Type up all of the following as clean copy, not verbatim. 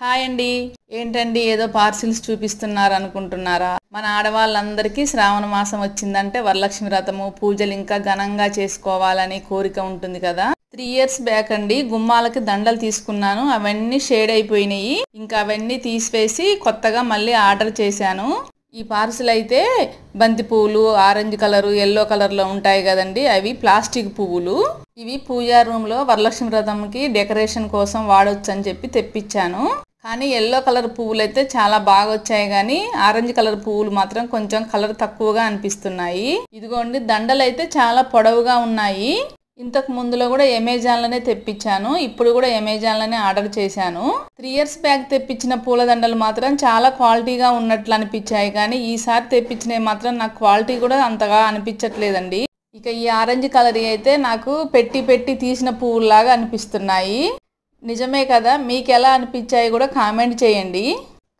Hi అండి. ఏంటండి ఏదో పార్సిల్స్ చూపిస్తున్నారు అనుకుంటున్నారా? మన ఆడవాళ్ళందరికీ శ్రావణ మాసం వచ్చిందంటే వరలక్ష్మి వ్రతము పూజలు ఇంకా ఘనంగా చేసుకోవాలని కోరిక ఉంటుంది కదా. 3 years బ్యాక్ అండి గుమ్మాలకి దండలు తీసుకున్నాను. అవన్నీ షేడ్ అయిపోయినాయి. ఇంకా అవన్నీ తీసివేసి కొత్తగా మళ్ళీ ఆర్డర్ చేశాను. ఈ పార్సిల్ అయితే బంతి పువ్వులు ఆరెంజ్ కలరు ఎల్లో కలర్లో ఉంటాయి కదండి, అవి ప్లాస్టిక్ పువ్వులు. ఇవి పూజా రూమ్లో వరలక్ష్మి వ్రతంకి డెకరేషన్ కోసం వాడొచ్చు అని చెప్పి తెప్పించాను. కానీ ఎల్లో కలర్ పువ్వులు అయితే చాలా బాగా వచ్చాయి, కానీ ఆరెంజ్ కలర్ పువ్వులు మాత్రం కొంచెం కలర్ తక్కువగా అనిపిస్తున్నాయి. ఇదిగోండి దండలు అయితే చాలా పొడవుగా ఉన్నాయి. ఇంతకు ముందులో కూడా అమెజాన్లోనే తెప్పించాను, ఇప్పుడు కూడా అమెజాన్లోనే ఆర్డర్ చేశాను. 3 years బ్యాక్ తెప్పించిన పూలదండలు మాత్రం చాలా క్వాలిటీగా ఉన్నట్లు అనిపించాయి, కానీ ఈసారి తెప్పించినవి మాత్రం నాకు క్వాలిటీ కూడా అంతగా అనిపించట్లేదండి. ఇక ఈ ఆరెంజ్ కలర్ అయితే నాకు పెట్టి తీసిన పువ్వులాగా అనిపిస్తున్నాయి. నిజమే కదా, మీకు ఎలా అనిపించాయి కూడా కామెంట్ చేయండి.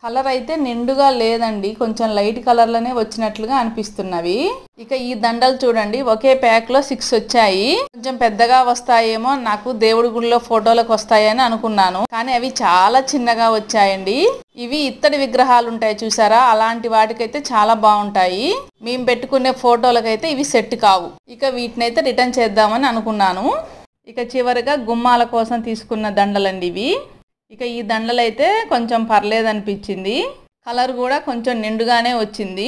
కలర్ అయితే నిండుగా లేదండి, కొంచెం లైట్ కలర్లోనే వచ్చినట్లుగా అనిపిస్తున్నవి. ఇక ఈ దండలు చూడండి, ఒకే ప్యాక్లో 6 వచ్చాయి. కొంచెం పెద్దగా వస్తాయేమో, నాకు దేవుడి గుడిలో ఫోటోలకు వస్తాయని అనుకున్నాను, కానీ అవి చాలా చిన్నగా వచ్చాయండి. ఇవి ఇత్తడి విగ్రహాలు ఉంటాయి చూసారా, అలాంటి వాటికైతే చాలా బాగుంటాయి. మేము పెట్టుకునే ఫోటోలకైతే ఇవి సెట్ కావు. ఇక వీటినైతే రిటర్న్ చేద్దామని అనుకున్నాను. ఇక చివరిగా గుమ్మాల కోసం తీసుకున్న దండలండి ఇవి. ఇక ఈ దండలు అయితే కొంచెం పర్లేదు అనిపించింది. కలర్ కూడా కొంచెం నిండుగానే వచ్చింది.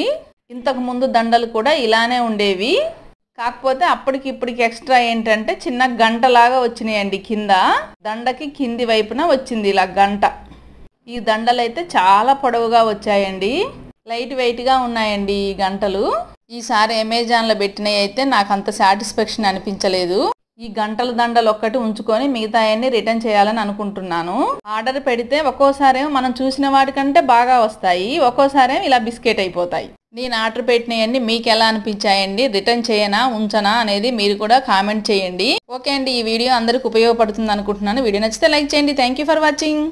ఇంతకు ముందు దండలు కూడా ఇలానే ఉండేవి, కాకపోతే అప్పటికి ఇప్పటికి ఎక్స్ట్రా ఏంటంటే చిన్న గంటలాగా వచ్చినాయండి. కింద దండకి కింది వైపున వచ్చింది ఇలా గంట. ఈ దండలు అయితే చాలా పొడవుగా వచ్చాయండి, లైట్ వెయిట్గా ఉన్నాయండి ఈ గంటలు. ఈసారి అమెజాన్లో పెట్టినవి అయితే నాకు అంత సాటిస్ఫాక్షన్ అనిపించలేదు. ఈ గంటల దండలు ఒక్కటి ఉంచుకొని మిగతా అన్ని రిటర్న్ చేయాలని అనుకుంటున్నాను. ఆర్డర్ పెడితే ఒక్కోసారేమో మనం చూసిన వాటికంటే బాగా వస్తాయి, ఒక్కోసారేమో ఇలా బిస్కెట్ అయిపోతాయి. నేను ఆర్డర్ పెట్టినవన్నీ మీకు ఎలా అనిపించాయండి? రిటర్న్ చేయనా ఉంచనా అనేది మీరు కూడా కామెంట్ చేయండి. ఓకే అండి, ఈ వీడియో అందరికి ఉపయోగపడుతుంది అనుకుంటున్నాను. వీడియో నచ్చితే లైక్ చేయండి. Thank you for watching.